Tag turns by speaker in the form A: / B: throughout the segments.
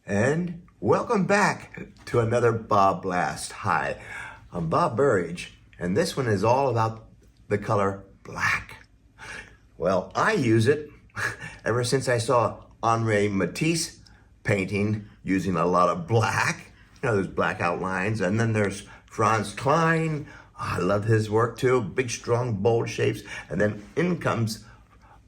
A: And welcome back to another BobBlast. Hi, I'm Bob Burridge, and this one is all about the color black. Well, I use it ever since I saw Henri Matisse painting using a lot of black. You know, there's black outlines, and then there's Franz Kline. I love his work too, big, strong, bold shapes. And then in comes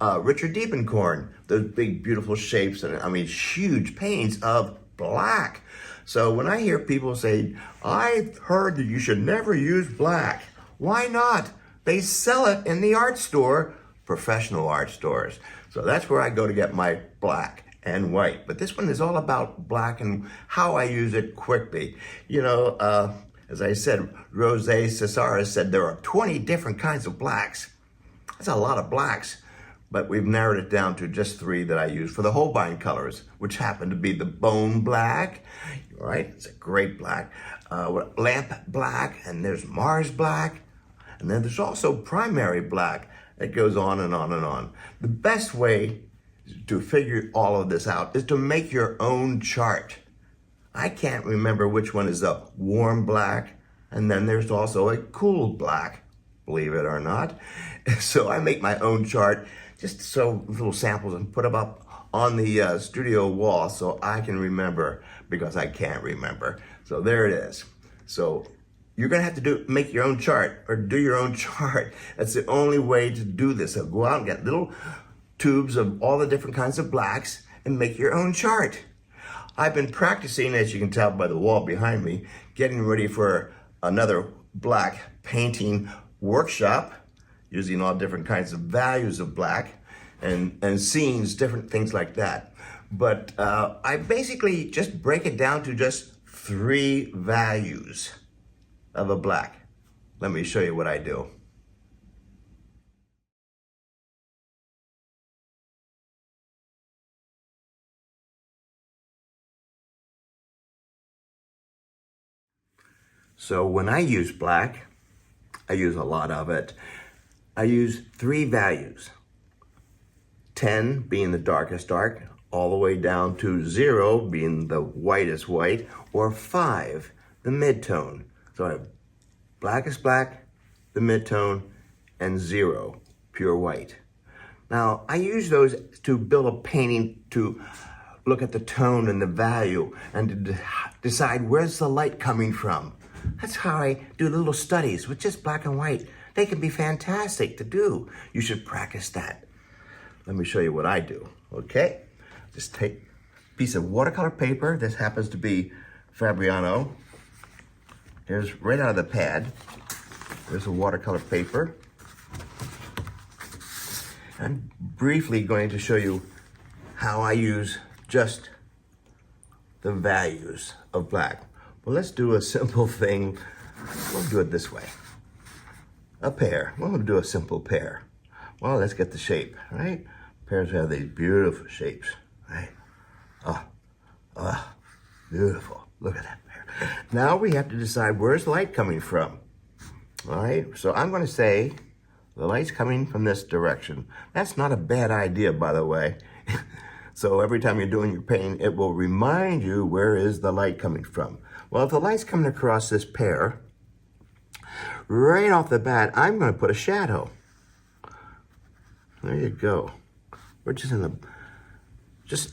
A: Richard Diepenkorn, those big, beautiful shapes, and I mean, huge paintings of black. So when I hear people say, I've heard that you should never use black, why not? They sell it in the art store, professional art stores. So that's where I go to get my black and white. But this one is all about black and how I use it quickly. You know, as I said, Roget Thesaurus said there are 20 different kinds of blacks. That's a lot of blacks. But we've narrowed it down to just 3 that I use for the Holbein colors, which happen to be the bone black, right? It's a great black, lamp black, and there's Mars black, and then there's also primary black that goes on and on and on. The best way to figure all of this out is to make your own chart. I can't remember which one is the warm black, and then there's also a cool black, believe it or not. So I make my own chart, just so little samples, and put them up on the studio wall so I can remember, because I can't remember. So there it is. So you're gonna have to make your own chart, or do your own chart. That's the only way to do this. So go out and get little tubes of all the different kinds of blacks and make your own chart. I've been practicing, as you can tell by the wall behind me, getting ready for another black painting workshop, using all different kinds of values of black and scenes, different things like that. But I basically just break it down to just 3 values of a black. Let me show you what I do. So when I use black, I use a lot of it. I use 3 values. 10 being the darkest dark, all the way down to 0 being the whitest white, or 5, the mid-tone. So I have blackest black, the mid-tone, and 0, pure white. Now, I use those to build a painting, to look at the tone and the value, and to decide where's the light coming from. That's how I do little studies with just black and white. They can be fantastic to do. You should practice that. Let me show you what I do, okay? Just take a piece of watercolor paper. This happens to be Fabriano. Here's right out of the pad. There's a watercolor paper. I'm briefly going to show you how I use just the values of black. Well, let's do a simple thing. We'll do it this way. A pear. We'll do a simple pear. Well, let's get the shape, right? Pears have these beautiful shapes, right? Beautiful. Look at that pear. Now we have to decide where's the light coming from. All right, so I'm going to say the light's coming from this direction. That's not a bad idea, by the way. So every time you're doing your painting, it will remind you where is the light coming from. Well, if the light's coming across this pear, right off the bat, I'm going to put a shadow. There you go. We're just in the,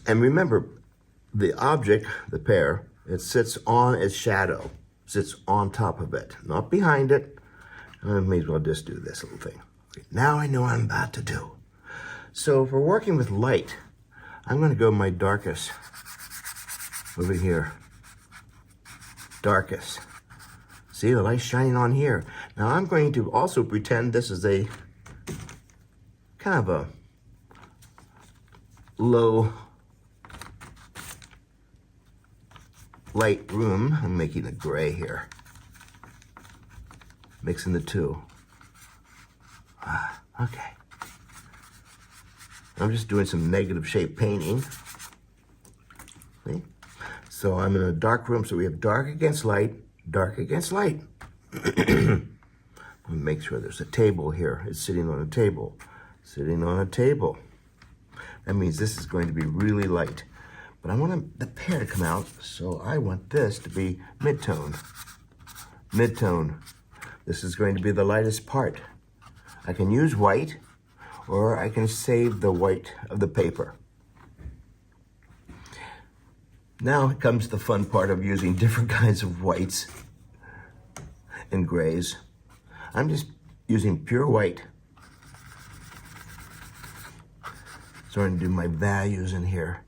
A: and remember, the object, the pear, it sits on its shadow, sits on top of it, not behind it. I may as well just do this little thing. Okay, now I know what I'm about to do. So if we're working with light, I'm going to go my darkest over here. Darkest. See, the light's shining on here. Now I'm going to also pretend this is a kind of a low light room. I'm making a gray here. Mixing the 2. Okay. I'm just doing some negative shape painting. See? So I'm in a dark room, so we have dark against light, dark against light. Make sure there's a table here. It's sitting on a table. Sitting on a table. That means this is going to be really light. But I want the pear to come out, so I want this to be mid-tone. Mid-tone. This is going to be the lightest part. I can use white, or I can save the white of the paper. Now comes the fun part of using different kinds of whites and grays. I'm just using pure white. Starting to do my values in here.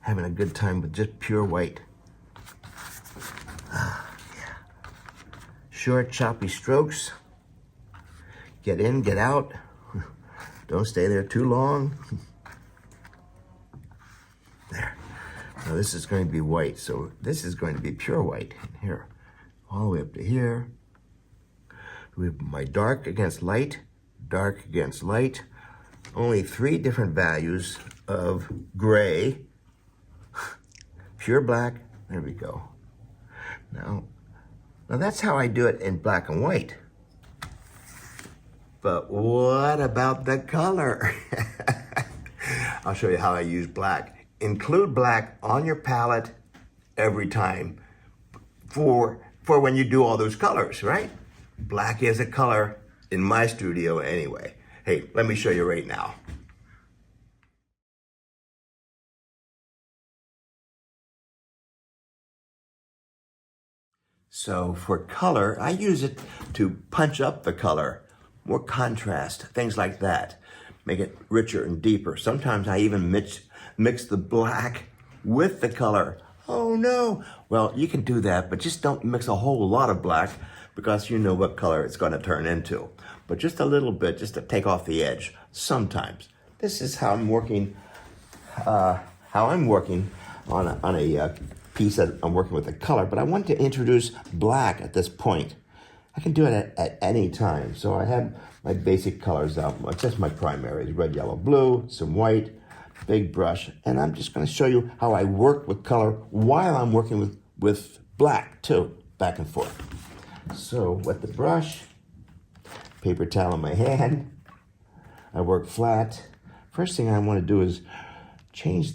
A: Having a good time with just pure white. Yeah. Short, choppy strokes. Get in, get out. Don't stay there too long. There. Now this is going to be white, so this is going to be pure white in here. All the way up to here. We have my dark against light, dark against light. Only 3 different values of gray. Pure black, there we go. Now that's how I do it in black and white. But what about the color? I'll show you how I use black. Include black on your palette every time for when you do all those colors, right? Black is a color in my studio anyway. Hey, let me show you right now. So for color, I use it to punch up the color, more contrast, things like that. Make it richer and deeper. Sometimes I even mix the black with the color. Oh no. Well, you can do that, but just don't mix a whole lot of black because you know what color it's going to turn into. But just a little bit, just to take off the edge sometimes. This is how I'm working, on a piece that I'm working with the color, but I want to introduce black at this point. I can do it at any time. So I have my basic colors out. It's just my primaries, red, yellow, blue, some white, big brush. And I'm just gonna show you how I work with color while I'm working with black too, back and forth. So with the brush, paper towel in my hand, I work flat. First thing I wanna do is change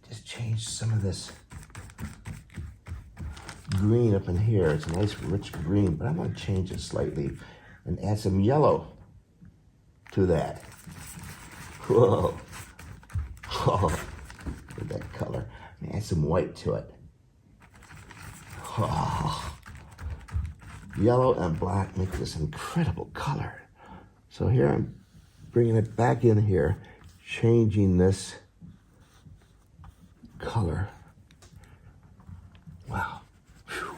A: just change some of this green up in here. It's a nice rich green, but I want to change it slightly and add some yellow to that. Whoa. Oh, look at that color. And add some white to it. Oh. Yellow and black make this incredible color. So here I'm bringing it back in here, changing this color. Wow. Whew.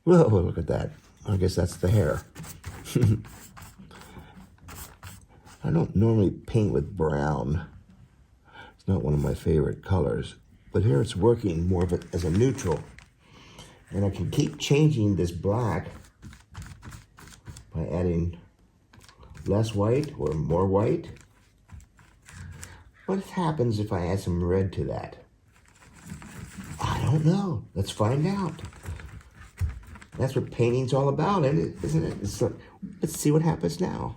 A: Whoa, look at that. I guess that's the hair. I don't normally paint with brown. It's not one of my favorite colors. But here it's working more of it as a neutral. And I can keep changing this black by adding less white or more white. What happens if I add some red to that? I don't know. Let's find out. That's what painting's all about, isn't it? Let's see what happens now.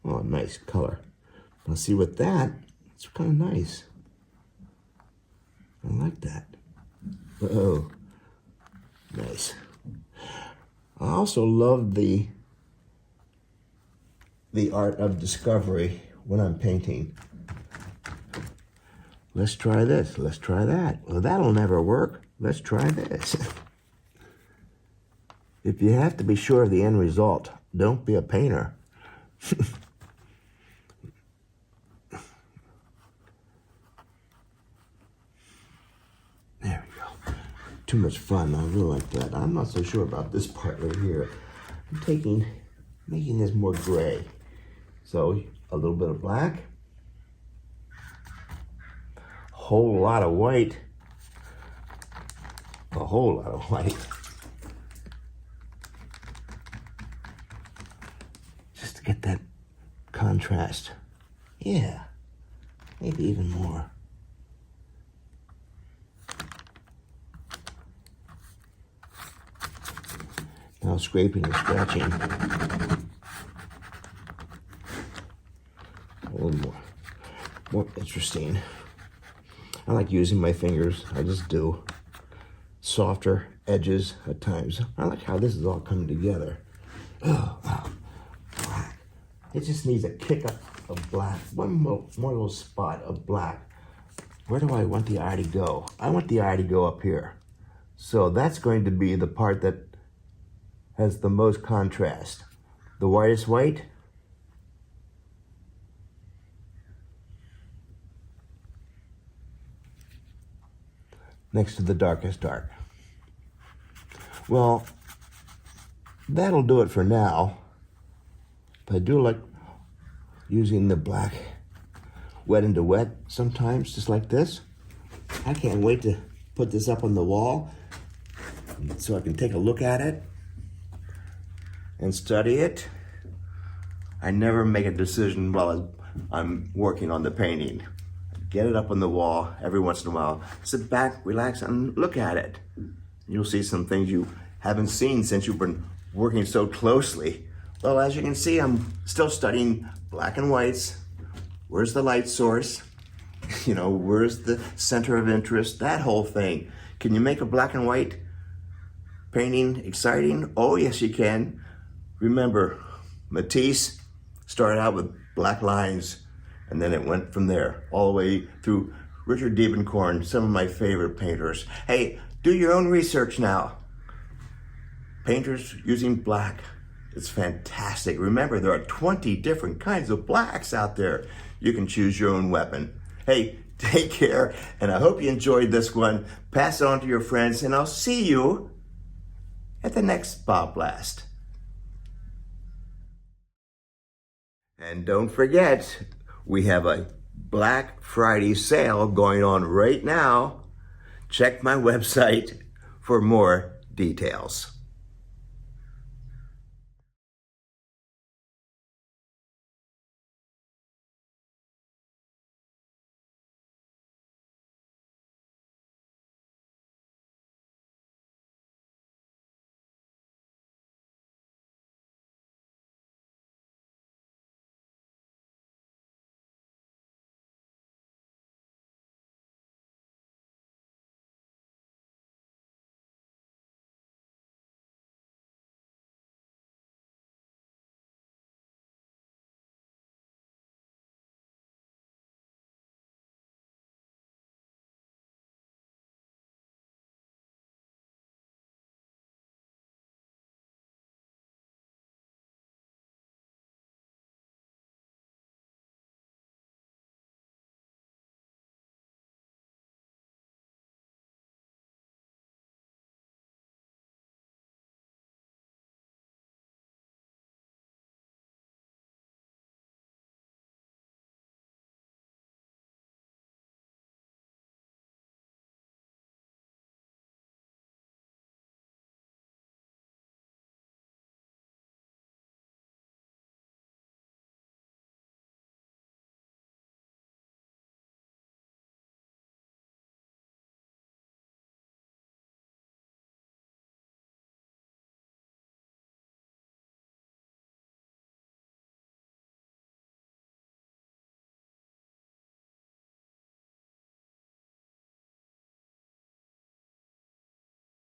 A: Oh, nice color. Now see with that, it's kind of nice. I like that. Oh, nice. I also love the art of discovery when I'm painting. Let's try this, let's try that. Well, that'll never work. Let's try this. If you have to be sure of the end result, don't be a painter. There we go. Too much fun, I really like that. I'm not so sure about this part right here. I'm making this more gray. So a little bit of black. Whole lot of white. A whole lot of white. Just to get that contrast. Yeah, maybe even more. Now scraping and scratching. A little more interesting. I like using my fingers. I just do. Softer edges at times. I like how this is all coming together. Oh, wow. Black. It just needs a kick up of black. One more little spot of black. Where do I want the eye to go? I want the eye to go up here. So that's going to be the part that has the most contrast. The whitest white. Next to the darkest dark. Well, that'll do it for now. But I do like using the black wet into wet sometimes, just like this. I can't wait to put this up on the wall so I can take a look at it and study it. I never make a decision while I'm working on the painting. Get it up on the wall every once in a while. Sit back, relax, and look at it. You'll see some things you haven't seen since you've been working so closely. Well, as you can see, I'm still studying black and whites. Where's the light source? You know, where's the center of interest? That whole thing. Can you make a black and white painting exciting? Oh, yes, you can. Remember, Matisse started out with black lines, and then it went from there all the way through Richard Diebenkorn, some of my favorite painters. Hey, do your own research now. Painters using black. It's fantastic. Remember, there are 20 different kinds of blacks out there. You can choose your own weapon. Hey, take care, and I hope you enjoyed this one. Pass it on to your friends, and I'll see you at the next BobBlast. And don't forget, we have a Black Friday sale going on right now. Check my website for more details.